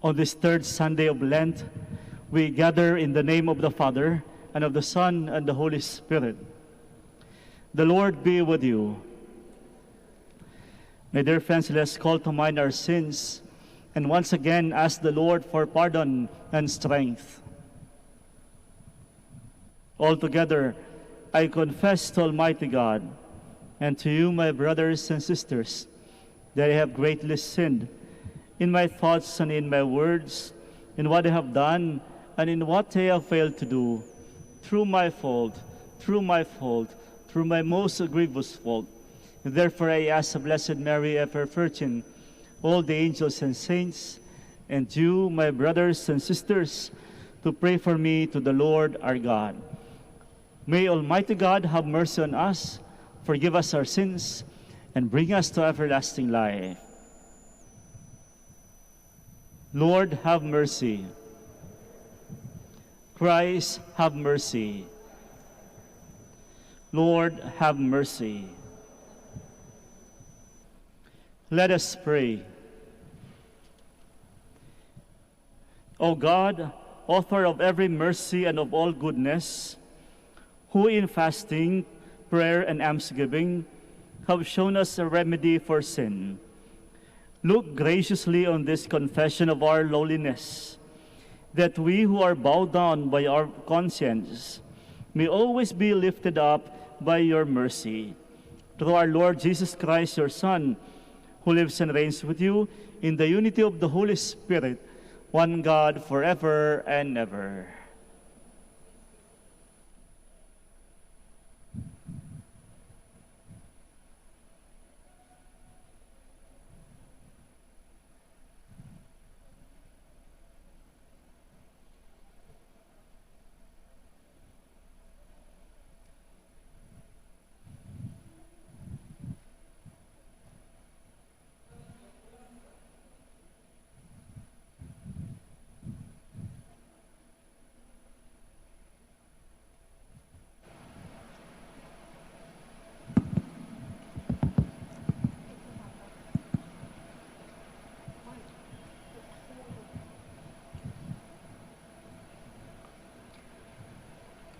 On this third Sunday of Lent, we gather in the name of the Father, and of the Son, and the Holy Spirit. The Lord be with you. My dear friends, let's call to mind our sins and once again ask the Lord for pardon and strength. Altogether, I confess to Almighty God and to you, my brothers and sisters, that I have greatly sinned in my thoughts and in my words, in what I have done and in what I have failed to do, through my fault, through my most grievous fault. And therefore I ask the Blessed Mary, ever Virgin, all the angels and saints, and you, my brothers and sisters, to pray for me to the Lord our God. May Almighty God have mercy on us, forgive us our sins, and bring us to everlasting life. Lord, have mercy. Christ, have mercy. Lord, have mercy. Let us pray. O God, author of every mercy and of all goodness, who in fasting, prayer, and almsgiving have shown us a remedy for sin, look graciously on this confession of our lowliness, that we who are bowed down by our conscience may always be lifted up by your mercy. Through our Lord Jesus Christ, your Son, who lives and reigns with you in the unity of the Holy Spirit, one God, forever and ever.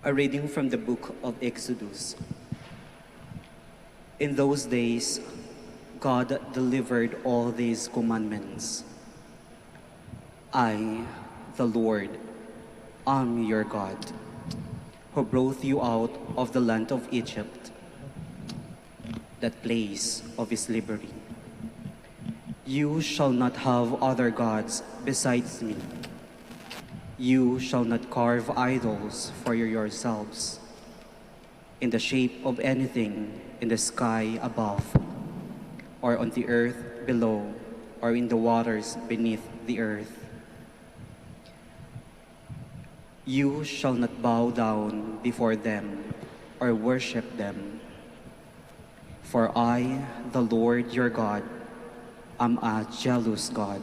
A reading from the book of Exodus. In those days, God delivered all these commandments. I, the Lord, am your God, who brought you out of the land of Egypt, that place of slavery. You shall not have other gods besides me. You shall not carve idols for yourselves, in the shape of anything in the sky above, or on the earth below, or in the waters beneath the earth. You shall not bow down before them or worship them. For I, the Lord your God, am a jealous God,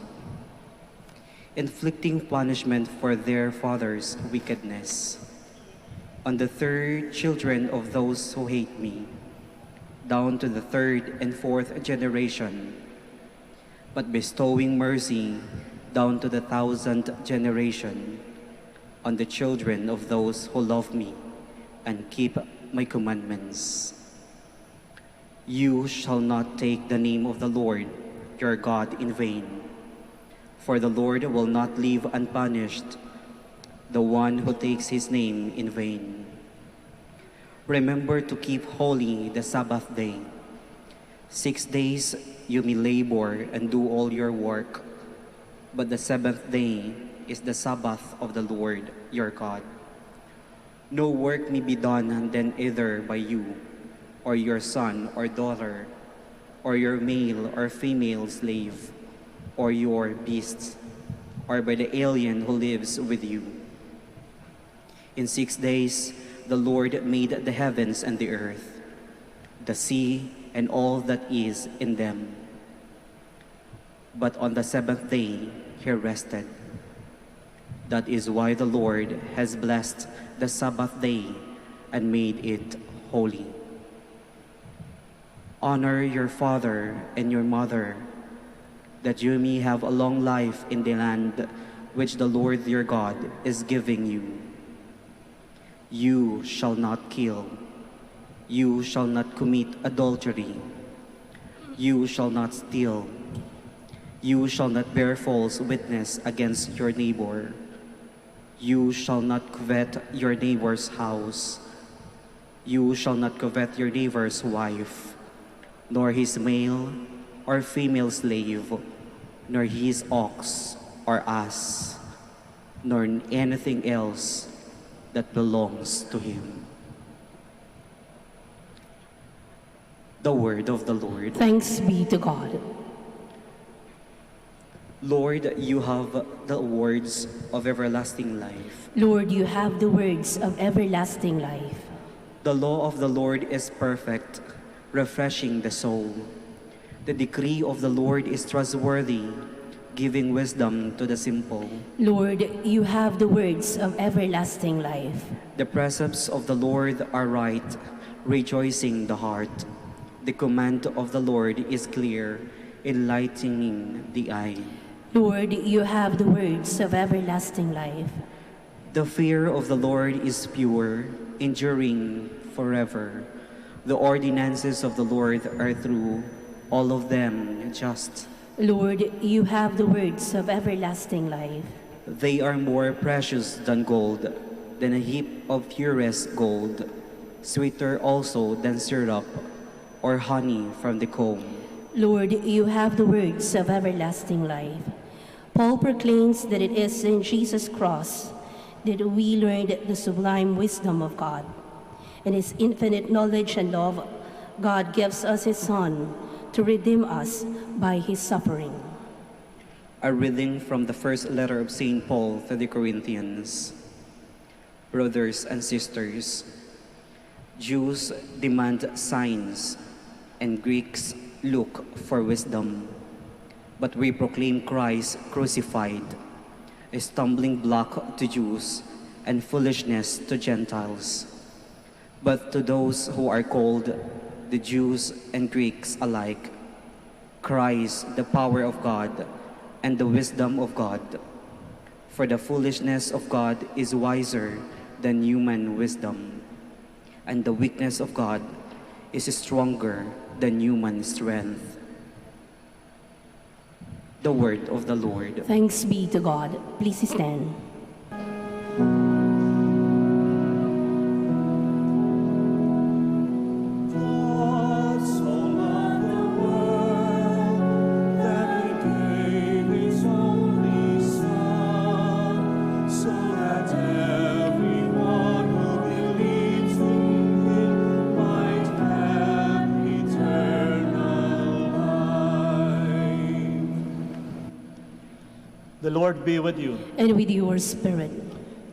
inflicting punishment for their fathers' wickedness on the third children of those who hate me, down to the third and fourth generation, but bestowing mercy down to the 1,000th generation on the children of those who love me and keep my commandments. You shall not take the name of the Lord your God in vain, for the Lord will not leave unpunished the one who takes his name in vain. Remember to keep holy the Sabbath day. 6 days you may labor and do all your work, but the seventh day is the Sabbath of the Lord your God. No work may be done then either by you, or your son or daughter, or your male or female slave, or your beasts, or by the alien who lives with you. In 6 days the Lord made the heavens and the earth, the sea and all that is in them. But on the seventh day he rested. That is why the Lord has blessed the Sabbath day and made it holy. Honor your father and your mother, that you may have a long life in the land which the Lord your God is giving you. You shall not kill. You shall not commit adultery. You shall not steal. You shall not bear false witness against your neighbor. You shall not covet your neighbor's house. You shall not covet your neighbor's wife, nor his male or female slave, nor his ox or ass, nor anything else that belongs to him. The word of the Lord. Thanks be to God. Lord, you have the words of everlasting life. Lord, you have the words of everlasting life. The law of the Lord is perfect, refreshing the soul. The decree of the Lord is trustworthy, giving wisdom to the simple. Lord, you have the words of everlasting life. The precepts of the Lord are right, rejoicing the heart. The command of the Lord is clear, enlightening the eye. Lord, you have the words of everlasting life. The fear of the Lord is pure, enduring forever. The ordinances of the Lord are true, all of them just. Lord, you have the words of everlasting life. They are more precious than gold, than a heap of purest gold, sweeter also than syrup or honey from the comb. Lord, you have the words of everlasting life. Paul proclaims that it is in Jesus' cross that we learned the sublime wisdom of God. In his infinite knowledge and love, God gives us his Son to redeem us by his suffering. A reading from the first letter of St. Paul to the Corinthians. Brothers and sisters, Jews demand signs, and Greeks look for wisdom. But we proclaim Christ crucified, a stumbling block to Jews and foolishness to Gentiles. But to those who are called, the Jews and Greeks alike, Christ, the power of God and the wisdom of God. For the foolishness of God is wiser than human wisdom, and the weakness of God is stronger than human strength. The word of the Lord. Thanks be to God. Please stand. The Lord be with you. And with your spirit.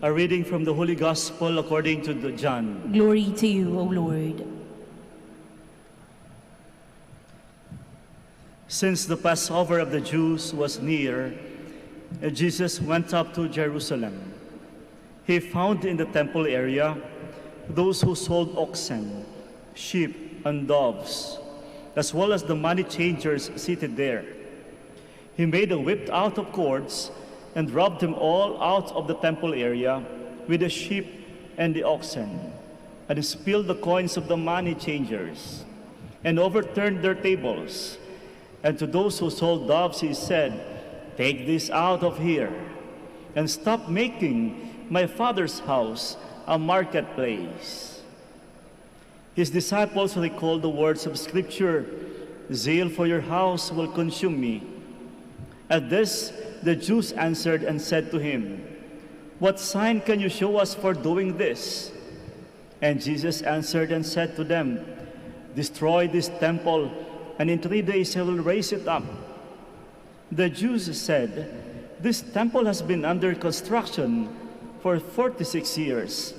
A reading from the Holy Gospel according to John. Glory to you, O Lord. Since the Passover of the Jews was near, Jesus went up to Jerusalem. He found in the temple area those who sold oxen, sheep, and doves, as well as the money changers seated there. He made a whip out of cords and robbed them all out of the temple area with the sheep and the oxen, and spilled the coins of the money changers, and overturned their tables. And to those who sold doves he said, "Take this out of here, and stop making my Father's house a marketplace." His disciples recalled the words of Scripture, "Zeal for your house will consume me." At this, the Jews answered and said to him, "What sign can you show us for doing this?" And Jesus answered and said to them, "Destroy this temple, and in 3 days I will raise it up." The Jews said, "This temple has been under construction for 46 years,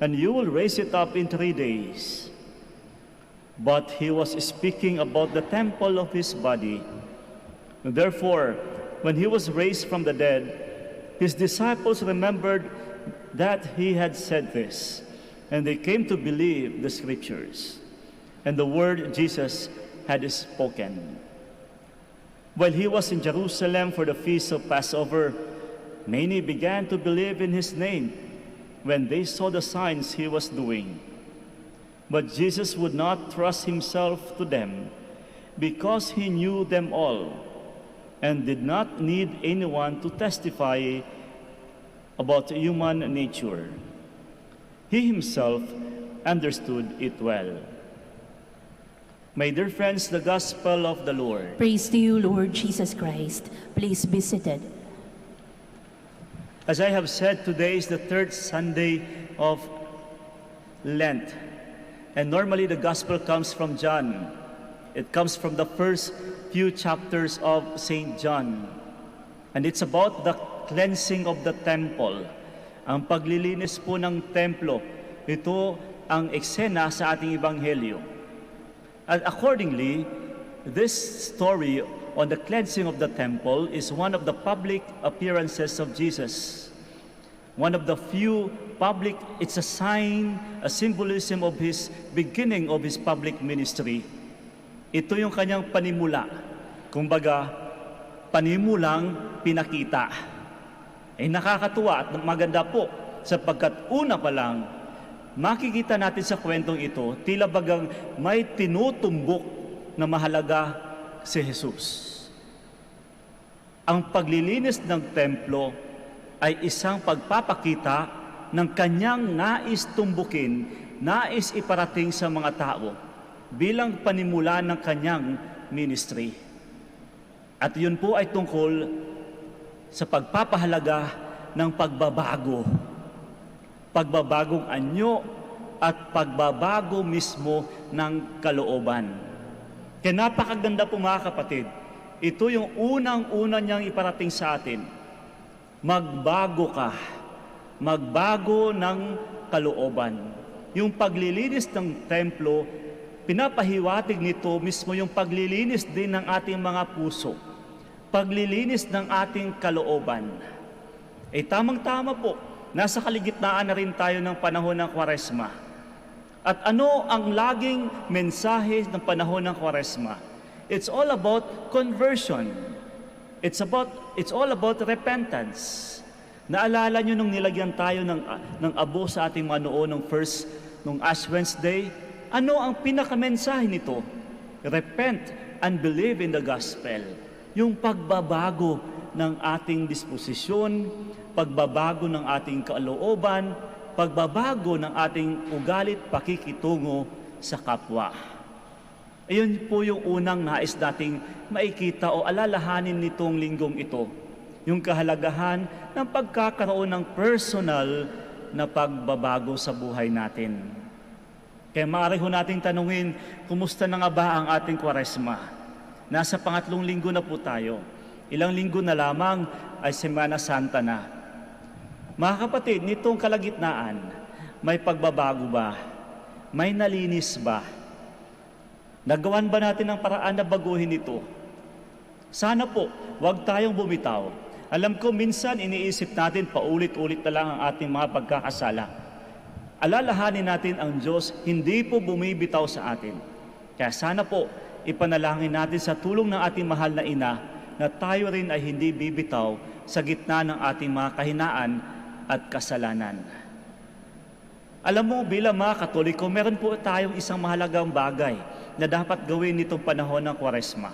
and you will raise it up in 3 days." But he was speaking about the temple of his body. Therefore, when he was raised from the dead, his disciples remembered that he had said this, and they came to believe the Scriptures and the word Jesus had spoken. While he was in Jerusalem for the feast of Passover, many began to believe in his name when they saw the signs he was doing. But Jesus would not trust himself to them because he knew them all and did not need anyone to testify about human nature. He himself understood it well. My dear friends, the Gospel of the Lord. Praise to you, Lord Jesus Christ. Please be seated. As I have said, today is the third Sunday of Lent. And normally the Gospel comes from John. It comes from the first few chapters of St. John. And it's about the cleansing of the temple. Ang paglilinis po ng templo. Ito ang eksena sa ating Ebanghelyo. And accordingly, this story on the cleansing of the temple is one of the public appearances of Jesus. One of the few public, it's a sign, a symbolism of his beginning of his public ministry. Ito yung kanyang panimula. Kumbaga, panimulang pinakita. Nakakatuwa at maganda po sapagkat una pa lang, makikita natin sa kwentong ito, tila bagang may tinutumbok na mahalaga si Jesus. Ang paglilinis ng templo ay isang pagpapakita ng kanyang nais tumbukin, nais iparating sa mga tao bilang panimula ng kanyang ministry. At yun po ay tungkol sa pagpapahalaga ng pagbabago. Pagbabagong anyo at pagbabago mismo ng kalooban. Kaya napakaganda po mga kapatid, ito yung unang-una niyang iparating sa atin. Magbago ka, magbago ng kalooban. Yung paglilinis ng templo, pinapahiwatig nito mismo yung paglilinis din ng ating mga puso, paglilinis ng ating kalooban. Tamang-tama po, nasa kaligitnaan na rin tayo ng panahon ng Kwaresma. At ano ang laging mensahe ng panahon ng Kwaresma? It's all about conversion. It's all about repentance. Naalala nyo nung nilagyan tayo ng abo sa ating mga noon nung Ash Wednesday? Ano ang pinakamensahe nito? Repent and believe in the gospel. Yung pagbabago ng ating disposisyon, pagbabago ng ating kalooban, pagbabago ng ating ugalit pakikitungo sa kapwa. Ayun po yung unang nais nating makikita o alalahanin nitong linggong ito. Yung kahalagahan ng pagkakaroon ng personal na pagbabago sa buhay natin. Kaya maaari ho nating tanungin, kumusta na nga ba ang ating Kwaresma? Nasa pangatlong linggo na po tayo. Ilang linggo na lamang ay Semana Santa na. Mga kapatid, nitong kalagitnaan, may pagbabago ba? May nalinis ba? Nagawan ba natin ang paraan na baguhin ito? Sana po, huwag tayong bumitaw. Alam ko, minsan iniisip natin paulit-ulit na lang ang ating mga pagkakasala. Alalahanin natin ang Diyos, hindi po bumibitaw sa atin. Kaya sana po, ipanalangin natin sa tulong ng ating mahal na ina na tayo rin ay hindi bibitaw sa gitna ng ating mga kahinaan at kasalanan. Alam mo, bilang mga Katoliko, meron po tayong isang mahalagang bagay na dapat gawin nitong panahon ng Kwaresma.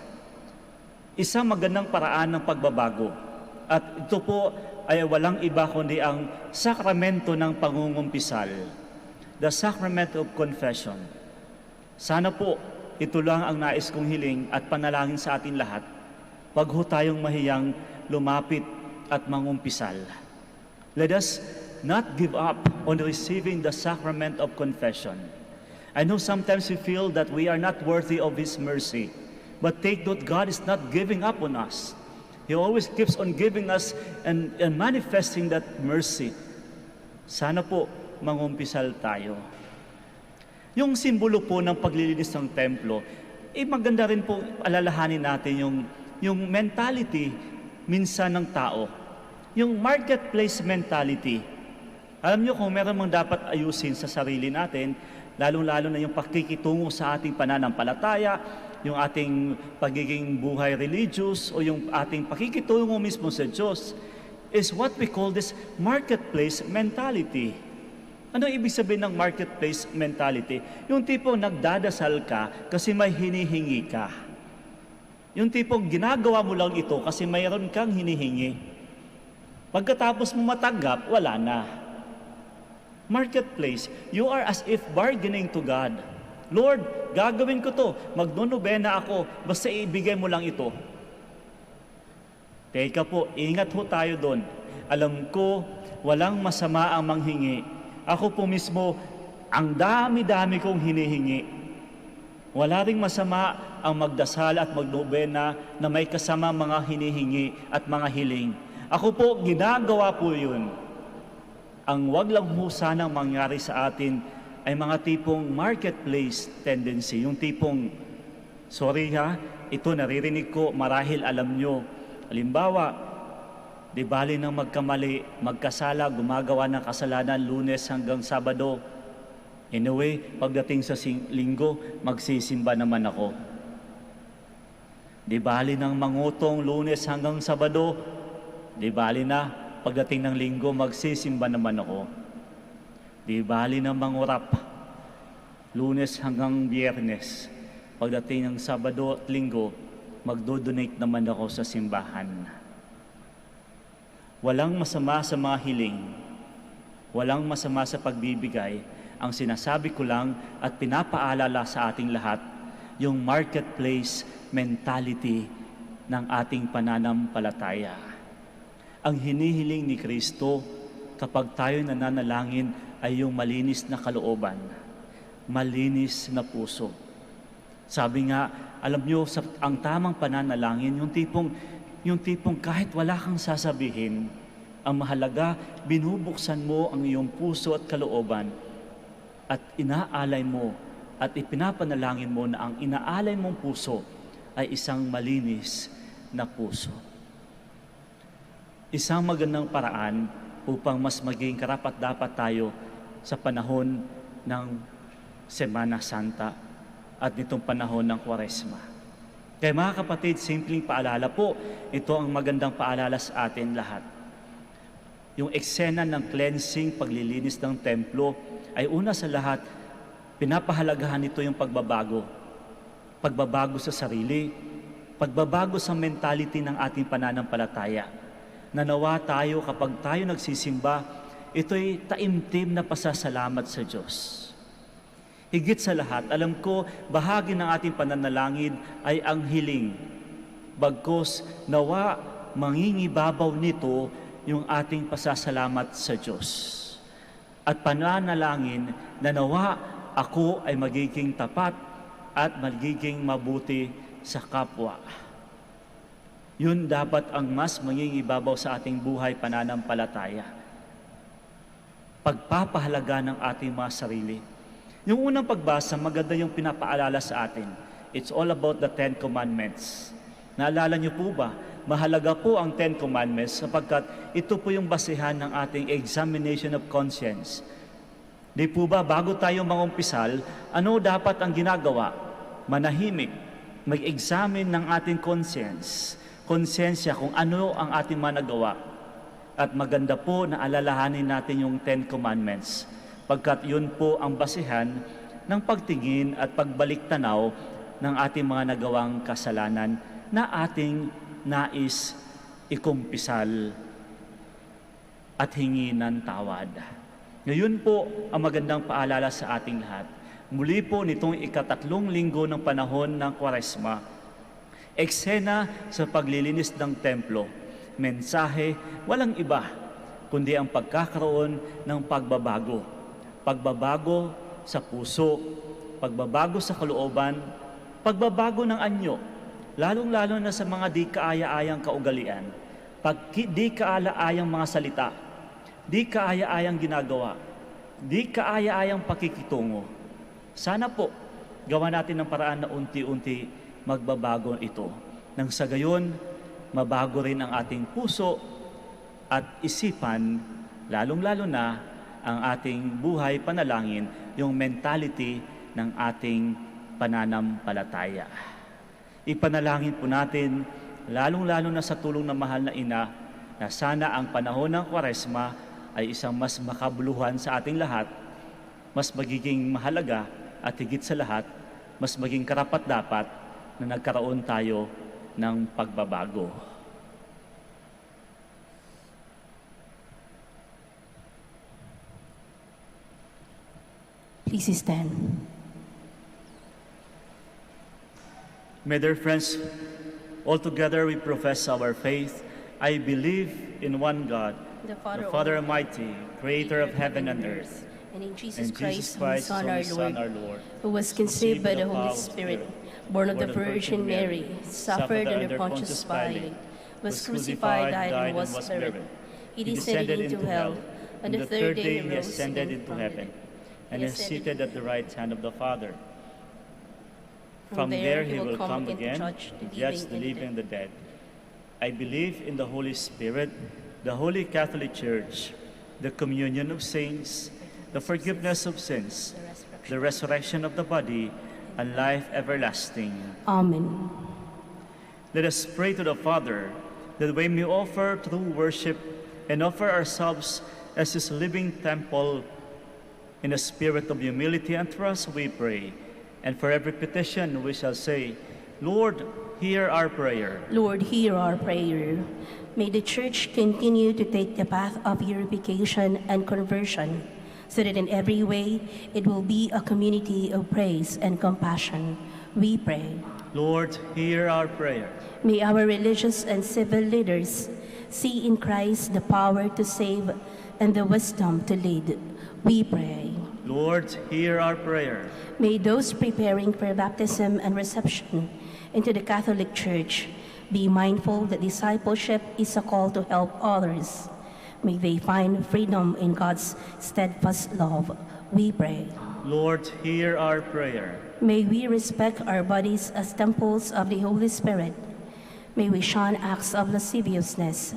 Isang magandang paraan ng pagbabago. At ito po ay walang iba kundi ang sakramento ng pangungumpisal, the sacrament of confession. Sana po, ito lang ang nais kong hiling at panalangin sa atin lahat. Wag ho tayong mahiyang lumapit at mangumpisal. Let us not give up on receiving the sacrament of confession. I know sometimes we feel that we are not worthy of His mercy, but take note, God is not giving up on us. He always keeps on giving us and manifesting that mercy. Sana po mangumpisal tayo. Yung simbolo po ng paglilinis ng templo, maganda rin po alalahanin natin yung mentality minsan ng tao. Yung marketplace mentality. Alam nyo, kung meron mang dapat ayusin sa sarili natin, lalong-lalo na yung pakikitungo sa ating pananampalataya, yung ating pagiging buhay religious o yung ating pakikitungo mismo sa Diyos is what we call this marketplace mentality. Ano ibig sabihin ng marketplace mentality? Yung tipong nagdadasal ka kasi may hinihingi ka. Yung tipong ginagawa mo lang ito kasi mayroon kang hinihingi. Pagkatapos mo matanggap, wala na. Marketplace, you are as if bargaining to God. Lord, gagawin ko to. Magno-nobena ako. Basta ibigay mo lang ito. Teka po, ingat ho tayo doon. Alam ko, walang masama ang manghingi. Ako po mismo, ang dami-dami kong hinihingi. Wala ring masama ang magdasal at magnobena na may kasama mga hinihingi at mga hiling. Ako po, ginagawa po yun. Ang wag lang ho sanang mangyari sa atin ay mga tipong marketplace tendency. Yung tipong, sorry ha, ito naririnig ko, marahil alam nyo. Halimbawa, di bali nang magkamali, magkasala, gumagawa ng kasalanan Lunes hanggang Sabado. Anyway, pagdating sa linggo, magsisimba naman ako. Di bali nang mangutong Lunes hanggang Sabado, di bali na, pagdating ng linggo, magsisimba naman ako. Di bali nang mangurap, Lunes hanggang Biyernes, pagdating ng Sabado at Linggo, magdo-donate naman ako sa simbahan. Walang masama sa mga hiling, walang masama sa pagbibigay. Ang sinasabi ko lang at pinapaalala sa ating lahat, yung marketplace mentality ng ating pananampalataya. Ang hinihiling ni Kristo kapag tayo nananalangin ay yung malinis na kalooban, malinis na puso. Sabi nga, alam nyo, ang tamang pananalangin, yung tipong kahit wala kang sasabihin, ang mahalaga, binubuksan mo ang iyong puso at kalooban at inaalay mo at ipinapanalangin mo na ang inaalay mong puso ay isang malinis na puso. Isang magandang paraan upang mas maging karapat-dapat tayo sa panahon ng Semana Santa at nitong panahon ng Kwaresma. Kaya mga kapatid, simpleng paalala po, ito ang magandang paalala sa atin lahat. Yung eksena ng cleansing, paglilinis ng templo, ay una sa lahat, pinapahalagahan nito yung pagbabago. Pagbabago sa sarili, pagbabago sa mentality ng ating pananampalataya. Nanawa tayo kapag tayo nagsisimba, ito'y taimtim na pasasalamat sa Diyos. Higit sa lahat, alam ko, bahagi ng ating pananalangin ay ang hiling. Bagkus, nawa, mangingibabaw nito yung ating pasasalamat sa Diyos. At pananalangin na nawa, ako ay magiging tapat at magiging mabuti sa kapwa. Yun dapat ang mas mangingibabaw sa ating buhay pananampalataya. Pagpapahalaga ng ating mga sarili. Yung unang pagbasa, maganda yung pinapaalala sa atin. It's all about the 10 Commandments. Naalala niyo po ba? Mahalaga po ang 10 Commandments sapagkat ito po yung basehan ng ating examination of conscience. Di po ba, bago tayo mangumpisal, ano dapat ang ginagawa? Manahimik, mag-examine ng ating conscience, konsensya kung ano ang ating managawa. At maganda po na alalahanin natin yung 10 Commandments, pagkat yun po ang basehan ng pagtingin at pagbalik tanaw ng ating mga nagawang kasalanan na ating nais ikumpisal at hingi ng tawad. Ngayon po ang magandang paalala sa ating lahat. Muli po nitong ikatatlong linggo ng panahon ng Kwaresma, eksena sa paglilinis ng templo, mensahe walang iba kundi ang pagkakaroon ng pagbabago. Pagbabago sa puso, pagbabago sa kalooban, pagbabago ng anyo, lalong-lalo na sa mga di kaaya-ayang kaugalian, di kaala-ayang mga salita, di kaaya-ayang ginagawa, di kaaya-ayang pakikitungo. Sana po, gawa natin ng paraan na unti-unti magbabago ito. Nang sa gayon, mabago rin ang ating puso at isipan, lalong-lalo na ang ating buhay panalangin, yung mentality ng ating pananampalataya. Ipanalangin po natin, lalong-lalo na sa tulong ng mahal na ina, na sana ang panahon ng Kwaresma ay isang mas makabuluhan sa ating lahat, mas magiging mahalaga at higit sa lahat, mas maging karapat-dapat na nagkaroon tayo ng pagbabago. Please stand. My dear friends, all together we profess our faith. I believe in one God, the Father Almighty, creator of heaven and earth, and in Jesus and Christ, Jesus Christ, His Son, our Lord, who was conceived by the Holy Spirit, born of the Virgin Mary, suffered under Pontius Pilate, was crucified, died, and was buried. He descended into hell. On the third day he ascended into heaven, and is seated at the right hand of the Father. From there he will come again to judge the living and the dead. I believe in the Holy Spirit, the Holy Catholic Church, the communion of saints, the forgiveness of sins, the resurrection of the body, and life everlasting. Amen. Let us pray to the Father that we may offer true worship and offer ourselves as His living temple. In a spirit of humility and trust we pray. And for every petition we shall say, Lord, hear our prayer. Lord, hear our prayer. May the Church continue to take the path of purification and conversion, so that in every way it will be a community of praise and compassion. We pray. Lord, hear our prayer. May our religious and civil leaders see in Christ the power to save and the wisdom to lead. We pray. Lord, hear our prayer. May those preparing for baptism and reception into the Catholic Church be mindful that discipleship is a call to help others. May they find freedom in God's steadfast love. We pray. Lord, hear our prayer. May we respect our bodies as temples of the Holy Spirit. May we shun acts of lasciviousness,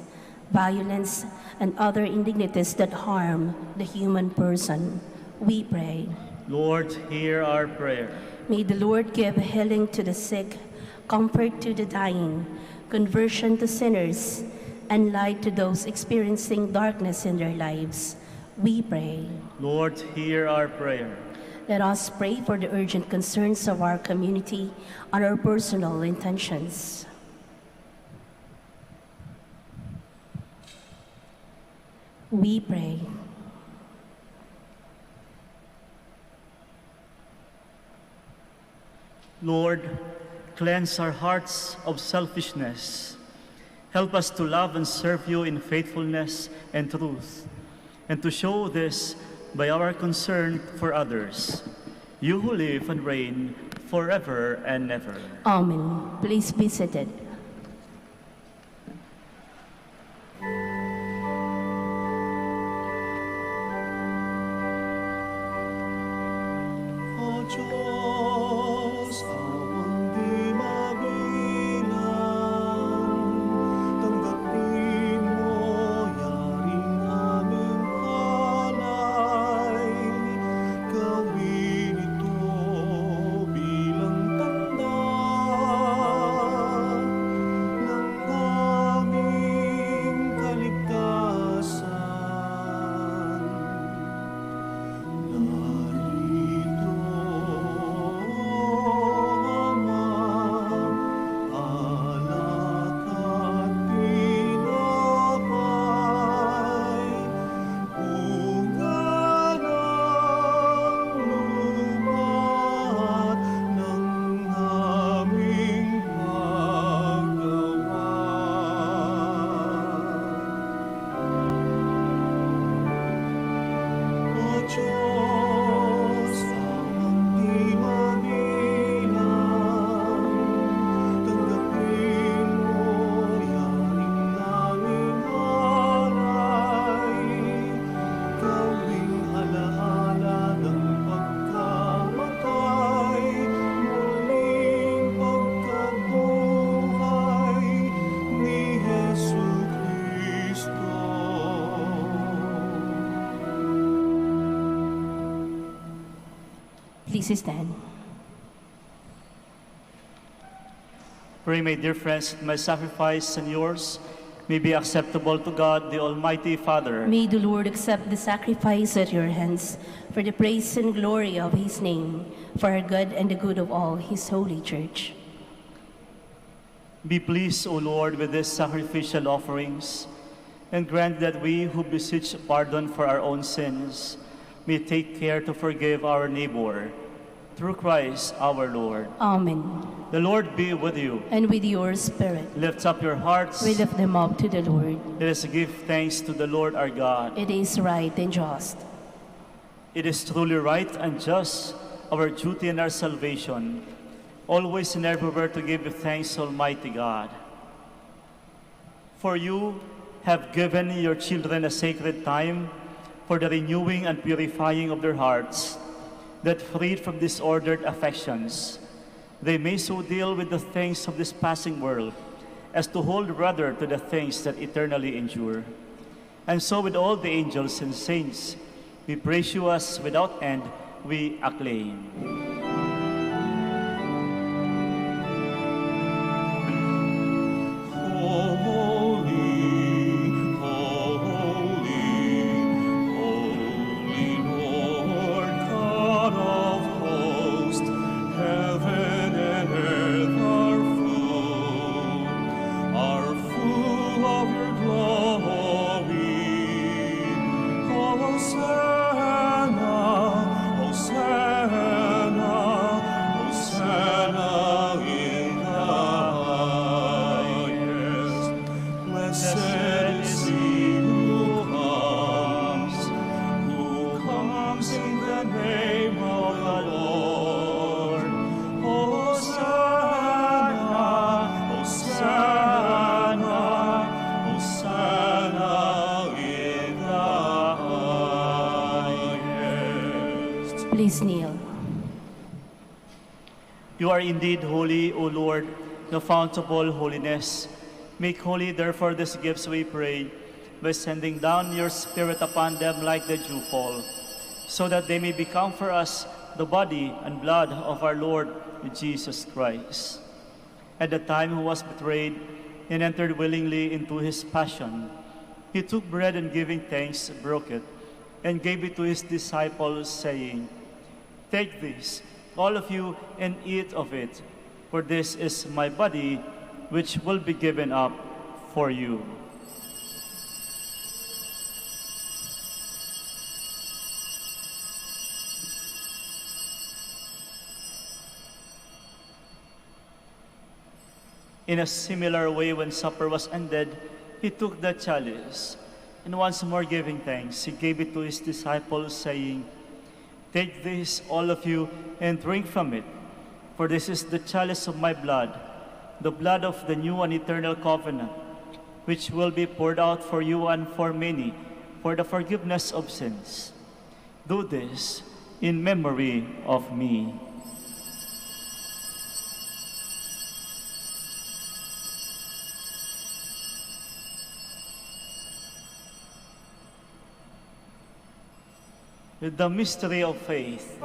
violence, and other indignities that harm the human person. We pray. Lord, hear our prayer. May the Lord give healing to the sick, comfort to the dying, conversion to sinners, and light to those experiencing darkness in their lives. We pray. Lord, hear our prayer. Let us pray for the urgent concerns of our community and our personal intentions. We pray. Lord, cleanse our hearts of selfishness. Help us to love and serve you in faithfulness and truth, and to show this by our concern for others. You who live and reign forever and ever. Amen. Please be seated. Please stand. Pray, my dear friends, that my sacrifice and yours may be acceptable to God, the Almighty Father. May the Lord accept the sacrifice at your hands for the praise and glory of his name, for our good and the good of all his holy church. Be pleased, O Lord, with these sacrificial offerings, and grant that we who beseech pardon for our own sins may take care to forgive our neighbor. Through Christ our Lord. Amen. The Lord be with you. And with your spirit. Lift up your hearts. We lift them up to the Lord. Let us give thanks to the Lord our God. It is right and just. It is truly right and just, our duty and our salvation, always and everywhere to give you thanks, Almighty God. For you have given your children a sacred time for the renewing and purifying of their hearts, that freed from disordered affections, they may so deal with the things of this passing world as to hold rather to the things that eternally endure. And so with all the angels and saints, we praise you as without end we acclaim. Please kneel. You are indeed holy, O Lord, the fount of all holiness. Make holy, therefore, these gifts, we pray, by sending down your Spirit upon them like the dewfall, so that they may become for us the body and blood of our Lord Jesus Christ. At the time he was betrayed and entered willingly into his passion, he took bread and giving thanks, broke it, and gave it to his disciples, saying, "Take this, all of you, and eat of it, for this is my body, which will be given up for you." In a similar way, when supper was ended, he took the chalice, and once more giving thanks, he gave it to his disciples, saying, "Take this, all of you, and drink from it, for this is the chalice of my blood, the blood of the new and eternal covenant, which will be poured out for you and for many for the forgiveness of sins. Do this in memory of me." With the mystery of faith.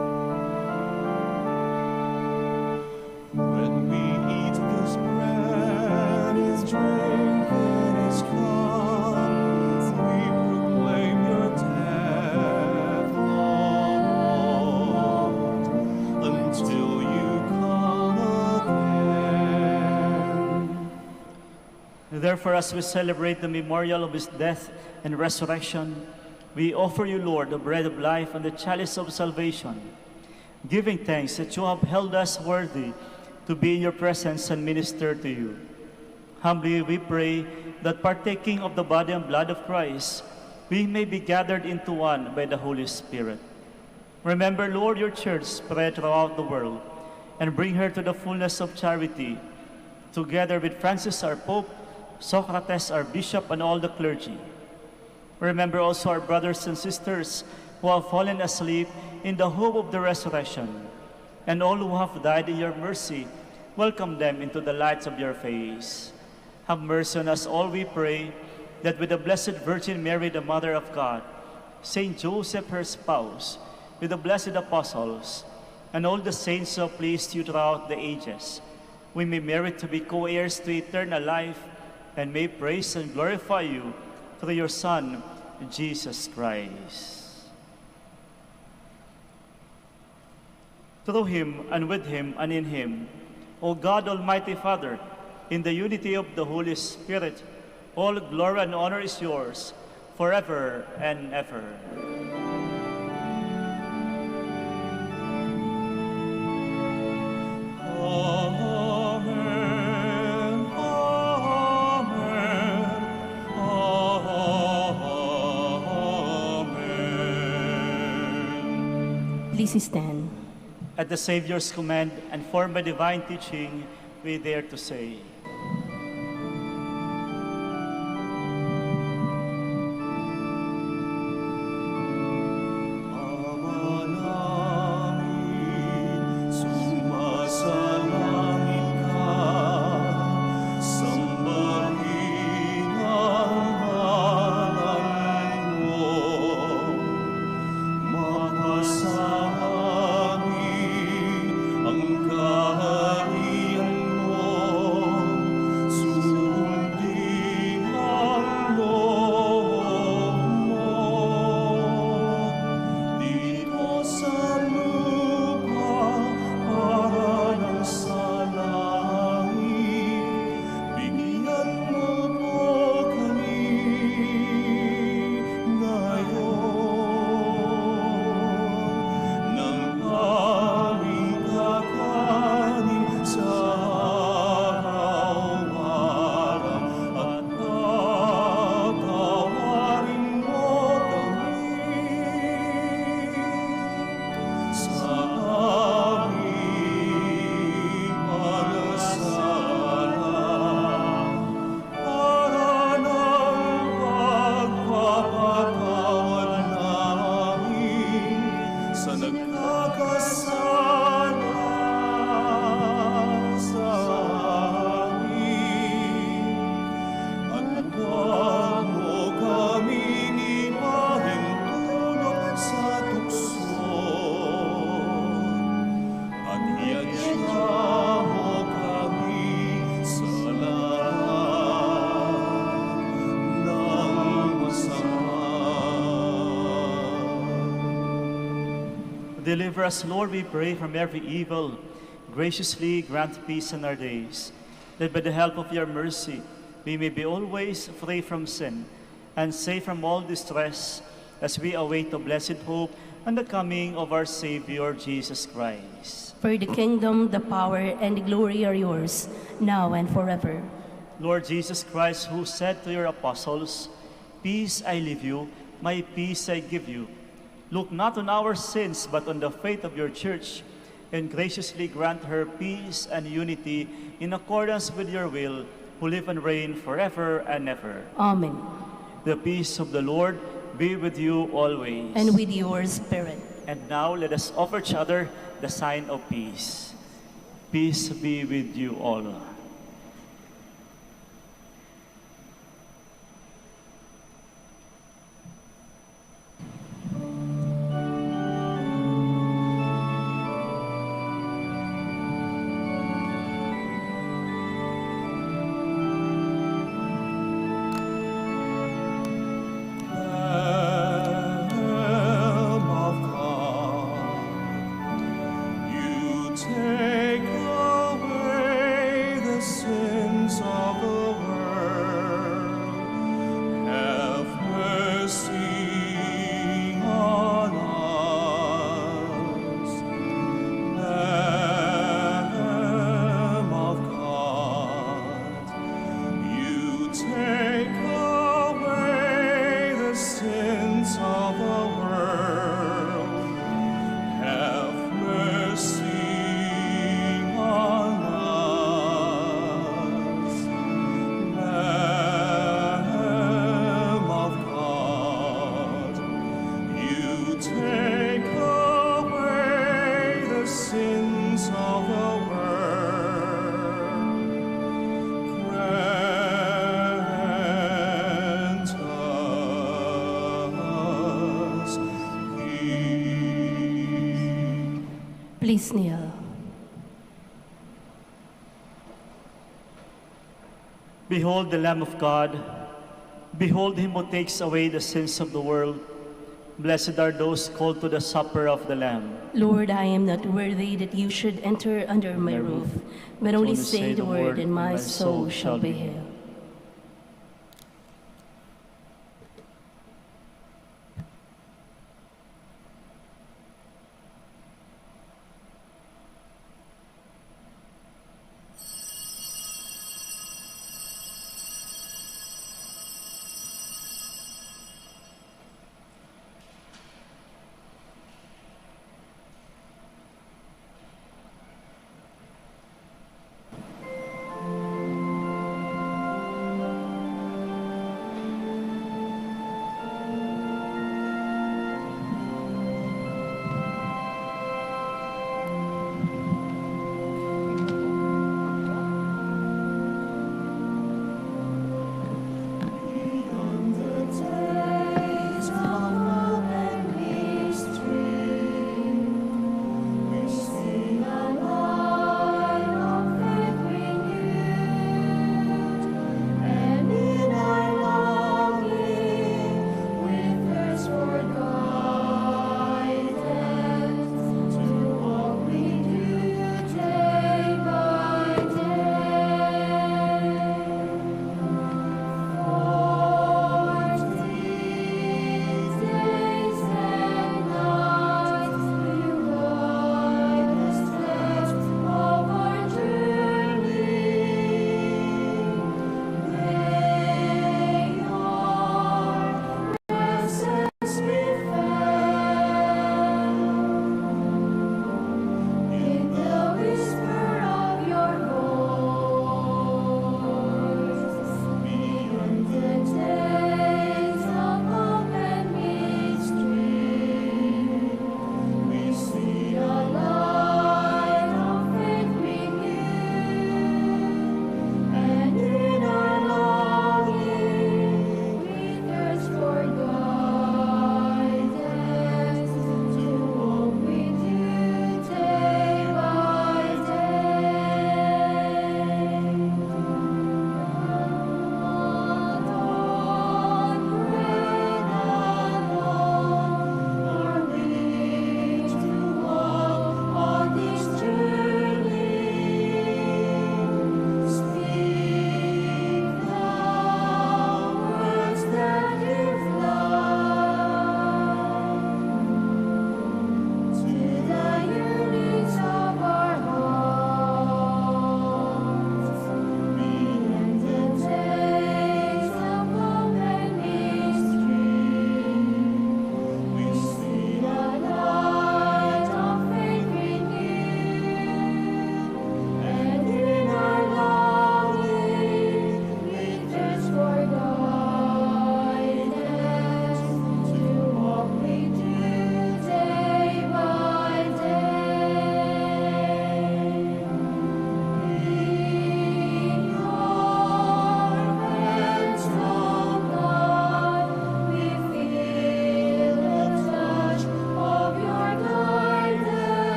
When we eat this bread, is drink in his cup, we proclaim your death, Lord, until you come again. Therefore, as we celebrate the memorial of his death and resurrection, we offer you, Lord, the bread of life and the chalice of salvation, giving thanks that you have held us worthy to be in your presence and minister to you. Humbly we pray that partaking of the body and blood of Christ, we may be gathered into one by the Holy Spirit. Remember, Lord, your church spread throughout the world, and bring her to the fullness of charity, together with Francis our Pope, Socrates our Bishop, and all the clergy. Remember also our brothers and sisters who have fallen asleep in the hope of the resurrection, and all who have died in your mercy. Welcome them into the light of your face. Have mercy on us all, we pray, that with the Blessed Virgin Mary, the Mother of God, Saint Joseph, her spouse, with the blessed apostles, and all the saints who have pleased you throughout the ages, we may merit to be co-heirs to eternal life and may praise and glorify you through your Son, Jesus Christ. Through him, and with him, and in him, O God, Almighty Father, in the unity of the Holy Spirit, all glory and honor is yours, forever and ever. Amen. Amen. Please stand. At the Savior's command and formed by divine teaching, we dare to say, Ama namin, sumasalangit ka, sambahin ang ngalan mo, mapasamin ang kaharian mo, sundin ang loob mo. Dito sa lupa, para ng sa langit, bigyan mo po kami ngayon ng aming kakanin sa araw-araw at patawarin mo kami sa aming palasala para ng pagpapatawad namin sa nagkakasala sa amin. At huwag mo kaming ipahintulot sa tukso, at iadya mo kami sa lahat ng masama. deliver us, Lord, we pray, from every evil. Graciously grant peace in our days, that by the help of your mercy we may be always free from sin and safe from all distress, as we await the blessed hope and the coming of our Savior Jesus Christ. For the kingdom, the power, and the glory are yours, now and forever. Lord Jesus Christ, who said to your apostles, "Peace I leave you, my peace I give you," look not on our sins, but on the faith of your church, and graciously grant her peace and unity in accordance with your will, who live and reign forever and ever. Amen. The peace of the Lord be with you always. And with your spirit. And now let us offer each other the sign of peace. Peace be with you all. Lamb of God, you take away the sins of the world. Have mercy on us. Lamb of God, you take away the sins of the world. Have mercy on us. Lamb of God, you take away the sins of the world. Grant us peace. Please kneel. Behold the Lamb of God. Behold him who takes away the sins of the world. Blessed are those called to the supper of the Lamb. Lord, I am not worthy that you should enter under my roof, but only say the word, and my soul shall be healed.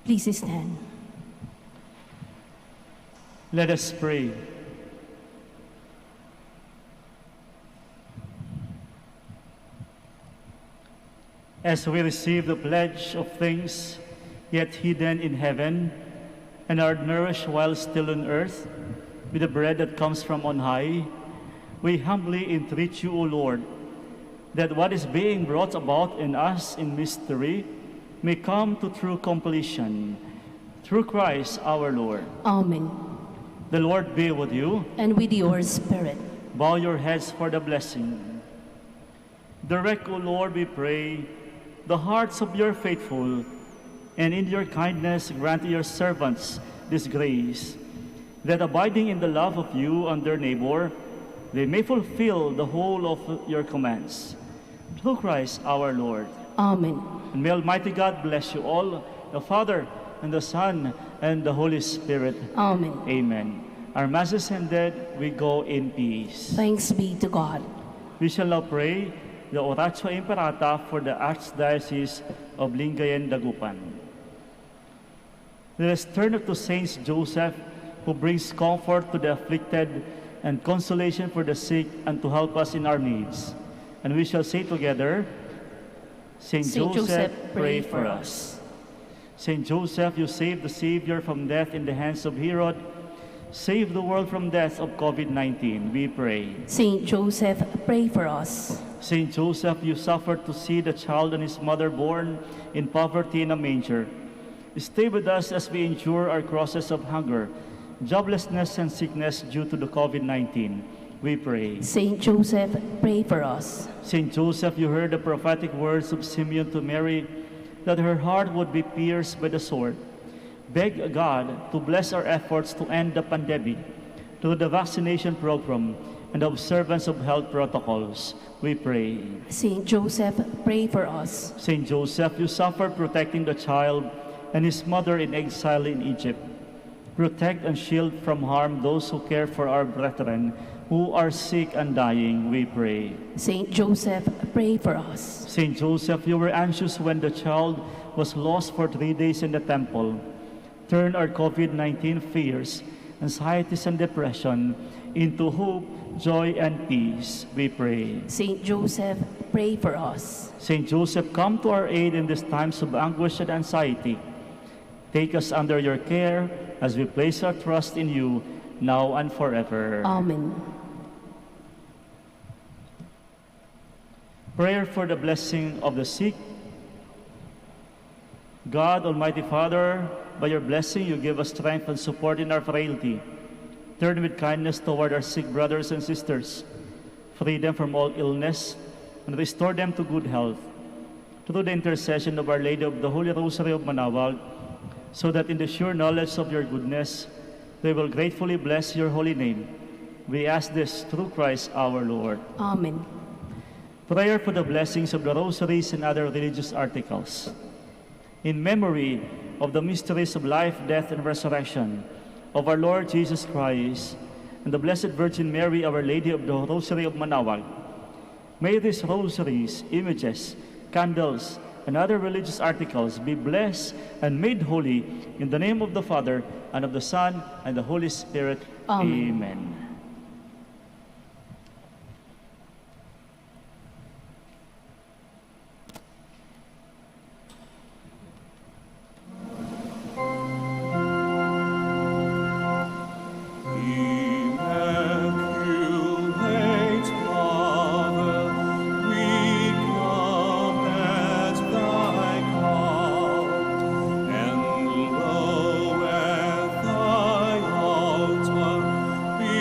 Please stand. Let us pray. As we receive the pledge of things yet hidden in heaven, and are nourished while still on earth with the bread that comes from on high, we humbly entreat you, O Lord, that what is being brought about in us in mystery may come to true completion, through Christ our Lord. Amen. The Lord be with you. And with your spirit. Bow your heads for the blessing. Direct, O Lord, we pray, the hearts of your faithful, and in your kindness grant your servants this grace, that abiding in the love of you and their neighbor, they may fulfill the whole of your commands. Through Christ our Lord. Amen. And may Almighty God bless you all, the Father, and the Son, and the Holy Spirit. Amen. Amen. Our Mass is ended. We go in peace. Thanks be to God. We shall now pray the Oratio Imperata for the Archdiocese of Lingayen, Dagupan. Let us turn to Saint Joseph, who brings comfort to the afflicted and consolation for the sick, and to help us in our needs. And we shall say together, Saint Joseph, pray for us. Saint Joseph, you saved the Savior from death in the hands of Herod. Save the world from death of COVID-19, we pray. Saint Joseph, pray for us. Saint Joseph, you suffered to see the child and his mother born in poverty in a manger. Stay with us as we endure our crosses of hunger, joblessness, and sickness due to the COVID-19, we pray. Saint Joseph, pray for us. Saint Joseph, you heard the prophetic words of Simeon to Mary, that her heart would be pierced by the sword. Beg God to bless our efforts to end the pandemic through the vaccination program and the observance of health protocols, we pray. Saint Joseph, pray for us. Saint Joseph, you suffered protecting the child and his mother in exile in Egypt. Protect and shield from harm those who care for our brethren who are sick and dying, we pray. Saint Joseph, pray for us. Saint Joseph, you were anxious when the child was lost for 3 days in the temple. Turn our COVID-19 fears, anxieties, and depression into hope, joy, and peace, we pray. Saint Joseph, pray for us. Saint Joseph, come to our aid in these times of anguish and anxiety. Take us under your care as we place our trust in you, now and forever. Amen. Prayer for the blessing of the sick. God, Almighty Father, by your blessing you give us strength and support in our frailty. Turn with kindness toward our sick brothers and sisters. Free them from all illness and restore them to good health. Through the intercession of Our Lady of the Holy Rosary of Manaoag, so that in the sure knowledge of your goodness, they will gratefully bless your holy name. We ask this through Christ our Lord. Amen. Prayer for the blessings of the rosaries and other religious articles. In memory of the mysteries of life, death, and resurrection of our Lord Jesus Christ and the Blessed Virgin Mary, Our Lady of the Rosary of Manaoag, may these rosaries, images, candles, and other religious articles be blessed and made holy in the name of the Father, and of the Son, and the Holy Spirit. Amen. Amen. Immaculate Mother, we come at thy call, and lo, at thy altar we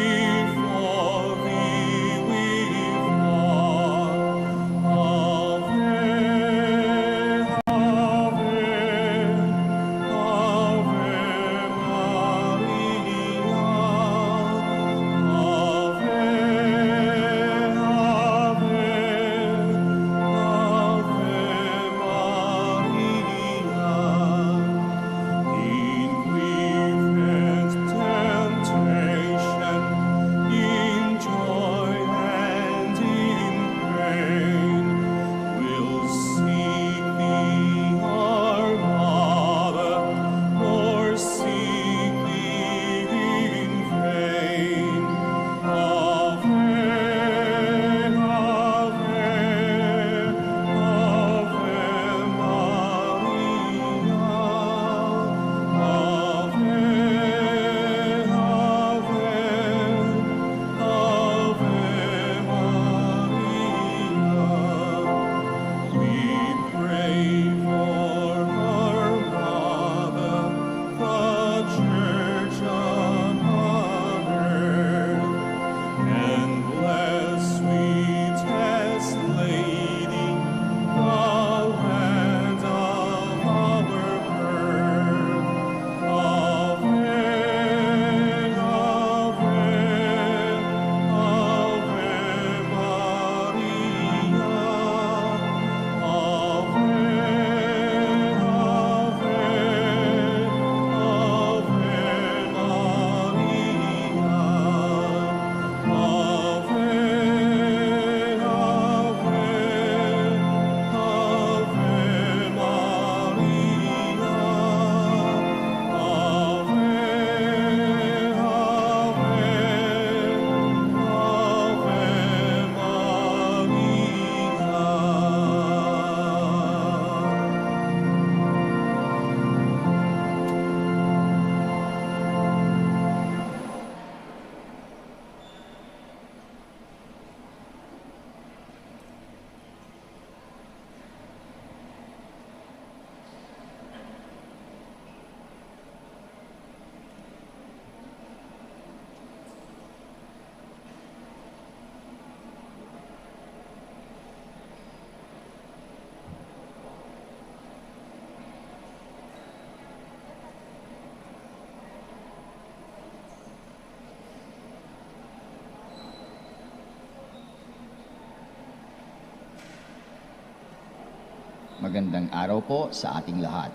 Magandang araw po sa ating lahat.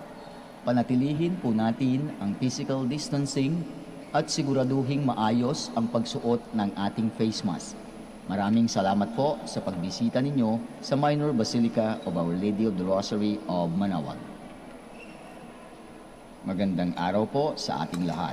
Panatilihin po natin ang physical distancing at siguraduhing maayos ang pagsuot ng ating face mask. Maraming salamat po sa pagbisita ninyo sa Minor Basilica of Our Lady of the Rosary of Manaoag. Magandang araw po sa ating lahat.